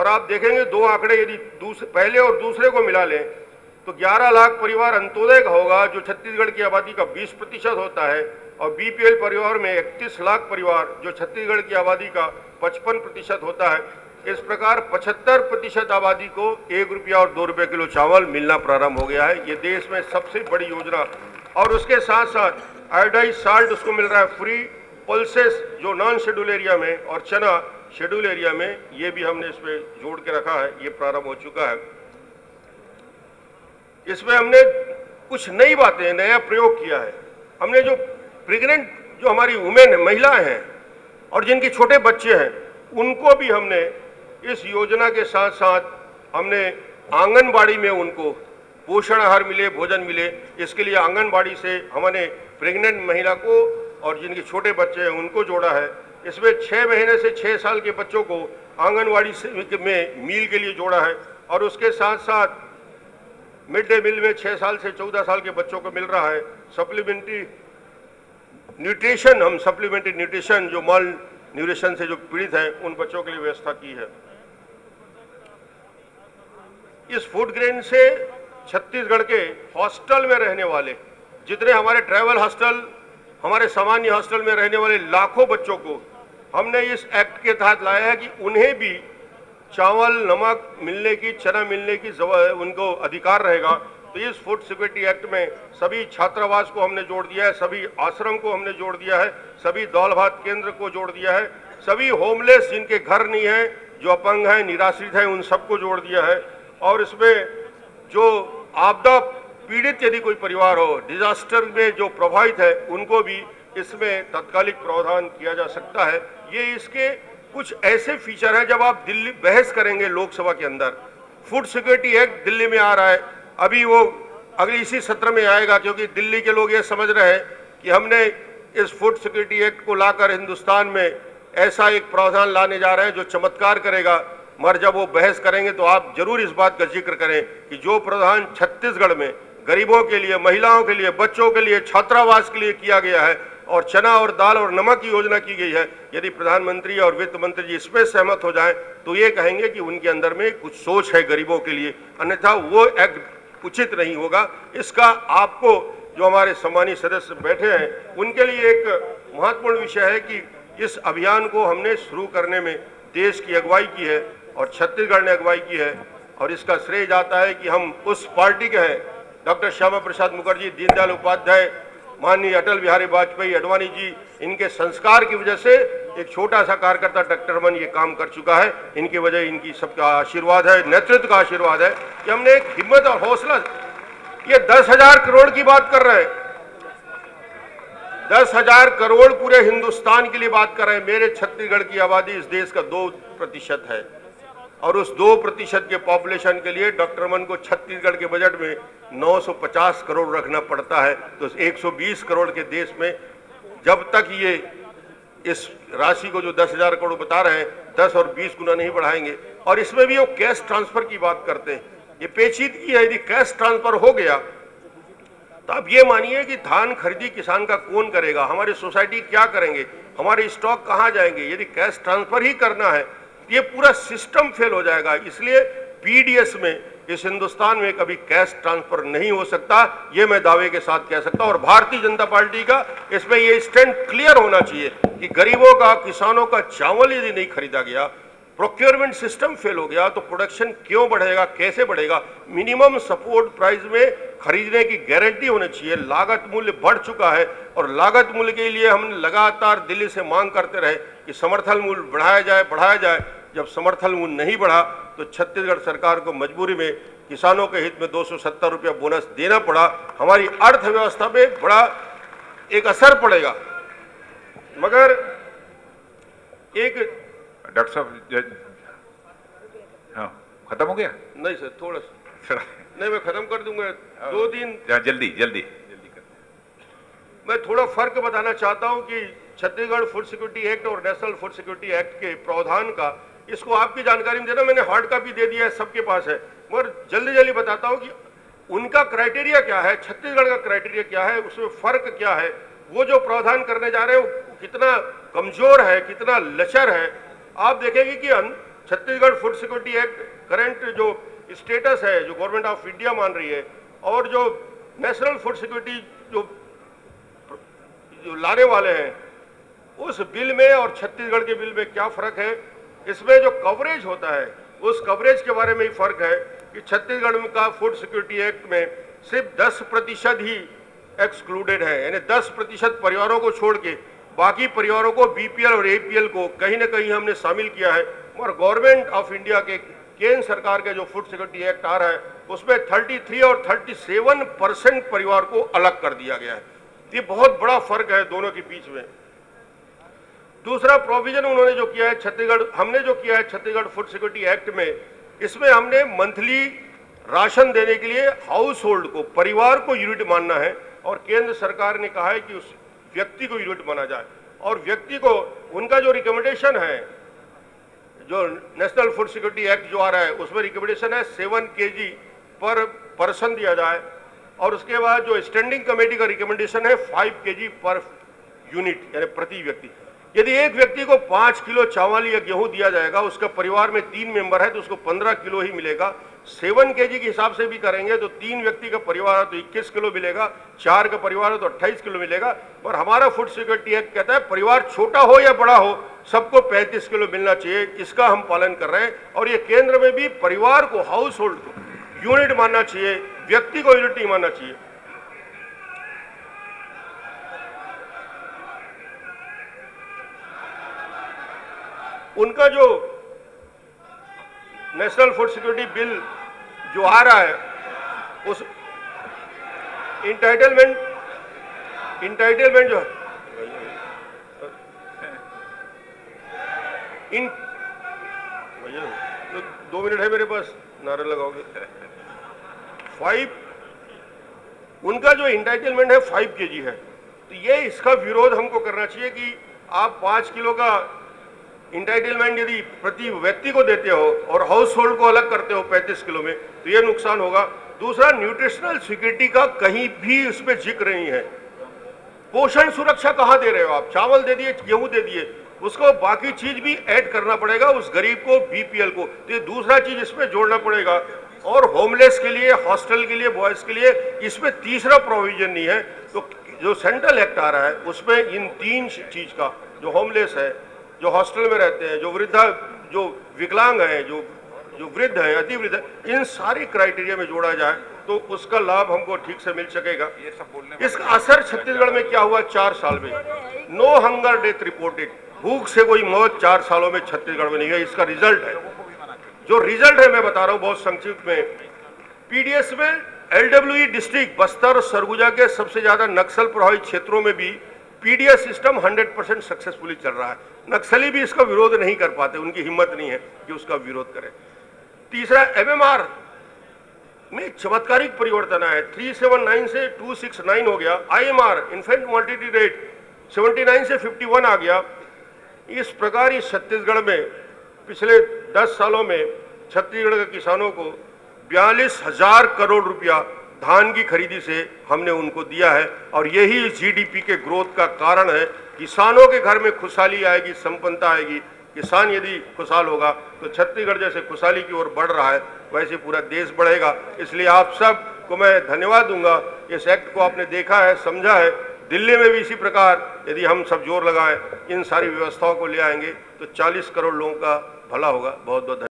और आप देखेंगे दो आंकड़े यदि पहले और दूसरे को मिला लें तो 11 लाख परिवार अंत्योदय का होगा, जो छत्तीसगढ़ की आबादी का 20% होता है, और बीपीएल परिवार में 31 लाख परिवार, जो छत्तीसगढ़ की आबादी का 55% होता है। इस प्रकार 75% आबादी को 1 रुपया और 2 रुपये किलो चावल मिलना प्रारंभ हो गया है। ये देश में सबसे बड़ी योजना। और उसके साथ साथ आयोडाइज साल्ट उसको मिल रहा है फ्री, पल्सेस जो नॉन शेड्यूल एरिया में, और चना शेड्यूल एरिया में, ये भी हमने इसमें जोड़ के रखा है, ये प्रारंभ हो चुका है। इसमें हमने कुछ नई बातें, नया प्रयोग किया है। हमने जो प्रेग्नेंट जो हमारी वुमेन महिलाएं हैं और जिनके छोटे बच्चे हैं, उनको भी हमने इस योजना के साथ साथ हमने आंगनबाड़ी में उनको पोषण आहार मिले, भोजन मिले, इसके लिए आंगनबाड़ी से हमने प्रेग्नेंट महिला को और जिनके छोटे बच्चे हैं उनको जोड़ा है। इसमें 6 महीने से 6 साल के बच्चों को आंगनबाड़ी में मील के लिए जोड़ा है। और उसके साथ साथ मिड डे मील में 6 साल से 14 साल के बच्चों को मिल रहा है सप्लीमेंट्री न्यूट्रिशन। हम सप्लीमेंट्री न्यूट्रिशन जो माल न्यूट्रिशन से जो पीड़ित हैं उन बच्चों के लिए व्यवस्था की है। इस फूड ग्रेन से छत्तीसगढ़ के हॉस्टल में रहने वाले जितने हमारे ट्रैवल हॉस्टल, हमारे सामान्य हॉस्टल में रहने वाले लाखों बच्चों को हमने इस एक्ट के तहत लाया है कि उन्हें भी चावल, नमक मिलने की, चना मिलने की उनको अधिकार रहेगा। तो इस फूड सिक्योरिटी एक्ट में सभी छात्रावास को हमने जोड़ दिया है, सभी आश्रम को हमने जोड़ दिया है, सभी दौल भात केंद्र को जोड़ दिया है, सभी होमलेस जिनके घर नहीं है, जो अपंग हैं, निराश्रित हैं, उन सबको जोड़ दिया है। और इसमें जो आपदा पीड़ित यदि कोई परिवार हो, डिजास्टर में जो प्रभावित है, उनको भी इसमें तत्कालिक प्रावधान किया जा सकता है। ये इसके कुछ ऐसे फीचर हैं। जब आप दिल्ली बहस करेंगे लोकसभा के अंदर, फूड सिक्योरिटी एक्ट दिल्ली में आ रहा है, अभी वो अगले इसी सत्र में आएगा, क्योंकि दिल्ली के लोग ये समझ रहे हैं कि हमने इस फूड सिक्योरिटी एक्ट को लाकर हिंदुस्तान में ऐसा एक प्रावधान लाने जा रहे हैं जो चमत्कार करेगा। मगर जब वो बहस करेंगे तो आप जरूर इस बात का जिक्र करें कि जो प्रावधान छत्तीसगढ़ में गरीबों के लिए, महिलाओं के लिए, बच्चों के लिए, छात्रावास के लिए किया गया है और चना और दाल और नमक की योजना की गई है, यदि प्रधानमंत्री और वित्त मंत्री जी इसमें सहमत हो जाएं तो ये कहेंगे कि उनके अंदर में कुछ सोच है गरीबों के लिए, अन्यथा वो एक्ट उचित नहीं होगा। इसका आपको जो हमारे सम्मानित सदस्य बैठे हैं उनके लिए एक महत्वपूर्ण विषय है कि इस अभियान को हमने शुरू करने में देश की अगुवाई की है और छत्तीसगढ़ ने अगुवाई की है। और इसका श्रेय जाता है कि हम उस पार्टी के हैं, डॉक्टर श्यामा प्रसाद मुखर्जी, दीनदयाल उपाध्याय, माननीय अटल बिहारी वाजपेयी, अडवाणी जी, इनके संस्कार की वजह से एक छोटा सा कार्यकर्ता डॉक्टर रमन ये काम कर चुका है। इनकी वजह इनकी सबका आशीर्वाद है, नेतृत्व का आशीर्वाद है कि हमने एक हिम्मत और हौसला। ये 10,000 करोड़ की बात कर रहे हैं, 10,000 करोड़ पूरे हिंदुस्तान के लिए बात कर रहे हैं। मेरे छत्तीसगढ़ की आबादी इस देश का 2% है और उस 2% के पॉपुलेशन के लिए डॉक्टर रमन को छत्तीसगढ़ के बजट में 950 करोड़ रखना पड़ता है। तो 120 करोड़ के देश में जब तक ये इस राशि को जो 10,000 करोड़ बता रहे हैं 10 और 20 गुना नहीं बढ़ाएंगे। और इसमें भी वो कैश ट्रांसफर की बात करते हैं, ये पेचीदगी है। यदि कैश ट्रांसफर हो गया तो आप ये मानिए कि धान खरीदी किसान का कौन करेगा, हमारी सोसाइटी क्या करेंगे, हमारे स्टॉक कहाँ जाएंगे। यदि कैश ट्रांसफर ही करना है ये पूरा सिस्टम फेल हो जाएगा। इसलिए पीडीएस में इस हिंदुस्तान में कभी कैश ट्रांसफर नहीं हो सकता, ये मैं दावे के साथ कह सकता हूं। और भारतीय जनता पार्टी का इसमें ये स्टैंड क्लियर होना चाहिए कि गरीबों का, किसानों का चावल यदि नहीं खरीदा गया, प्रोक्योरमेंट सिस्टम फेल हो गया, तो प्रोडक्शन क्यों बढ़ेगा, कैसे बढ़ेगा। मिनिमम सपोर्ट प्राइस में खरीदने की गारंटी होनी चाहिए। लागत मूल्य बढ़ चुका है और लागत मूल्य के लिए हम लगातार दिल्ली से मांग करते रहे कि समर्थन मूल्य बढ़ाया जाए। जब समर्थन मूल्य नहीं बढ़ा तो छत्तीसगढ़ सरकार को मजबूरी में किसानों के हित में 270 रुपया बोनस देना पड़ा। हमारी अर्थव्यवस्था में बड़ा एक असर पड़ेगा। मगर एक डॉक्टर साहब, हाँ खत्म हो गया? नहीं सर, थोड़ा सा नहीं, मैं खत्म कर दूंगा। 2 दिन जल्दी कर। मैं थोड़ा फर्क बताना चाहता हूं कि छत्तीसगढ़ फूड सिक्योरिटी एक्ट और नेशनल फूड सिक्योरिटी एक्ट के प्रावधान का, इसको आपकी जानकारी में देना, मैंने हार्ड कॉपी दे दिया है, सबके पास है। मगर जल्दी बताता हूं कि उनका क्राइटेरिया क्या है, छत्तीसगढ़ का क्राइटेरिया क्या है, उसमें फर्क क्या है। वो जो प्रावधान करने जा रहे हैं वो कितना कमजोर है, कितना लचर है। आप देखेंगे कि Chhattisgarh food security act current जो स्टेटस है, जो गवर्नमेंट ऑफ इंडिया मान रही है, और जो नेशनल फूड सिक्योरिटी जो लाने वाले हैं, उस बिल में और छत्तीसगढ़ के बिल में क्या फर्क है। इसमें जो कवरेज होता है, उस कवरेज के बारे में ही फर्क है कि छत्तीसगढ़ का फूड सिक्योरिटी एक्ट में सिर्फ 10% ही एक्सक्लूडेड है, यानी 10% परिवारों को छोड़ के बाकी परिवारों को, बीपीएल और एपीएल को कहीं ना कहीं हमने शामिल किया है। और गवर्नमेंट ऑफ इंडिया के केंद्र सरकार के जो फूड सिक्योरिटी एक्ट आ रहा है, उसमें 33 और 37% परिवार को अलग कर दिया गया है। ये बहुत बड़ा फर्क है दोनों के बीच में। दूसरा प्रोविजन उन्होंने जो किया है हमने जो किया है छत्तीसगढ़ फूड सिक्योरिटी एक्ट में, इसमें हमने मंथली राशन देने के लिए हाउस होल्ड को, परिवार को यूनिट मानना है, और केंद्र सरकार ने कहा है कि उस व्यक्ति को यूनिट माना जाए। और व्यक्ति को उनका जो रिकमेंडेशन है, जो नेशनल फूड सिक्योरिटी एक्ट जो आ रहा है, उसमें रिकमेंडेशन है 7 kg पर पर्सन दिया जाए, और उसके बाद जो स्टैंडिंग कमेटी का रिकमेंडेशन है 5 kg पर यूनिट, यानी प्रति व्यक्ति। यदि एक व्यक्ति को 5 किलो चावल या गेहूं दिया जाएगा, उसका परिवार में 3 मेंबर है तो उसको 15 किलो ही मिलेगा। 7 kg के हिसाब से भी करेंगे तो 3 व्यक्ति का परिवार है तो 21 किलो मिलेगा, 4 का परिवार है तो 28 किलो मिलेगा। और हमारा फूड सिक्योरिटी एक्ट कहता है परिवार छोटा हो या बड़ा हो, सबको 35 किलो मिलना चाहिए। इसका हम पालन कर रहे हैं। और ये केंद्र में भी परिवार को, हाउस होल्ड को यूनिट मानना चाहिए, व्यक्ति को यूनिट नहीं मानना चाहिए। उनका जो नेशनल फूड सिक्योरिटी बिल जो आ रहा है, उस इंटाइटलमेंट जो है, भैया 2 मिनट है मेरे पास, नारा लगाओगे। उनका जो इंटाइटलमेंट है 5 kg है, तो ये इसका विरोध हमको करना चाहिए कि आप 5 किलो का इंटाइटलमेंट यदि प्रति व्यक्ति को देते हो और हाउस होल्ड को अलग करते हो 35 किलो में, तो ये नुकसान होगा। दूसरा, न्यूट्रिशनल सिक्योरिटी का कहीं भी उस पर जिक्र नहीं है। पोषण सुरक्षा कहाँ दे रहे हो आप? चावल दे दिए, गेहूं दे दिए, उसको बाकी चीज भी ऐड करना पड़ेगा उस गरीब को, बीपीएल को, तो ये दूसरा चीज इसमें जोड़ना पड़ेगा। और होमलेस के लिए, हॉस्टल के लिए, बॉयज के लिए इसमें तीसरा प्रोविजन नहीं है। तो जो सेंट्रल एक्ट आ रहा है उसमें इन 3 चीज का, जो होमलेस है, जो हॉस्टल में रहते हैं, जो विकलांग हैं, जो वृद्ध हैं, अति वृद्ध है, इन सारी क्राइटेरिया में जोड़ा जाए तो उसका लाभ हमको ठीक से मिल सकेगा। इसका असर छत्तीसगढ़ में क्या हुआ 4 साल में? नो हंगर डेथ रिपोर्टेड, भूख से कोई मौत 4 सालों में छत्तीसगढ़ में नहीं है। इसका रिजल्ट है, जो रिजल्ट है मैं बता रहा हूं बहुत संक्षिप्त में। पीडीएस में एलडब्ल्यूई डिस्ट्रिक्ट बस्तर और सरगुजा के सबसे ज्यादा नक्सल प्रभावित क्षेत्रों में भी पीडीएस सिस्टम 100% सक्सेसफुली चल रहा है। नक्सली भी इसका विरोध नहीं कर पाते, उनकी हिम्मत नहीं है कि उसका विरोध करें। तीसरा, एमएमआर में चमत्कारिक परिवर्तन आया है, 379 से 269 हो गया। आईएमआर, इन्फेंट मोर्टिलिटी रेट 79 से 51 आ गया। इस प्रकार इस छत्तीसगढ़ में पिछले 10 सालों में छत्तीसगढ़ के किसानों को 42,000 करोड़ रुपया धान की खरीदी से हमने उनको दिया है। और यही जीडीपी के ग्रोथ का कारण है। किसानों के घर में खुशहाली आएगी, संपन्नता आएगी। किसान यदि खुशहाल होगा तो छत्तीसगढ़ जैसे खुशहाली की ओर बढ़ रहा है, वैसे पूरा देश बढ़ेगा। इसलिए आप सब को मैं धन्यवाद दूंगा। इस एक्ट को आपने देखा है, समझा है। दिल्ली में भी इसी प्रकार यदि हम सब जोर लगाएं, इन सारी व्यवस्थाओं को ले आएंगे तो 40 करोड़ लोगों का भला होगा। बहुत बहुत धन्यवाद।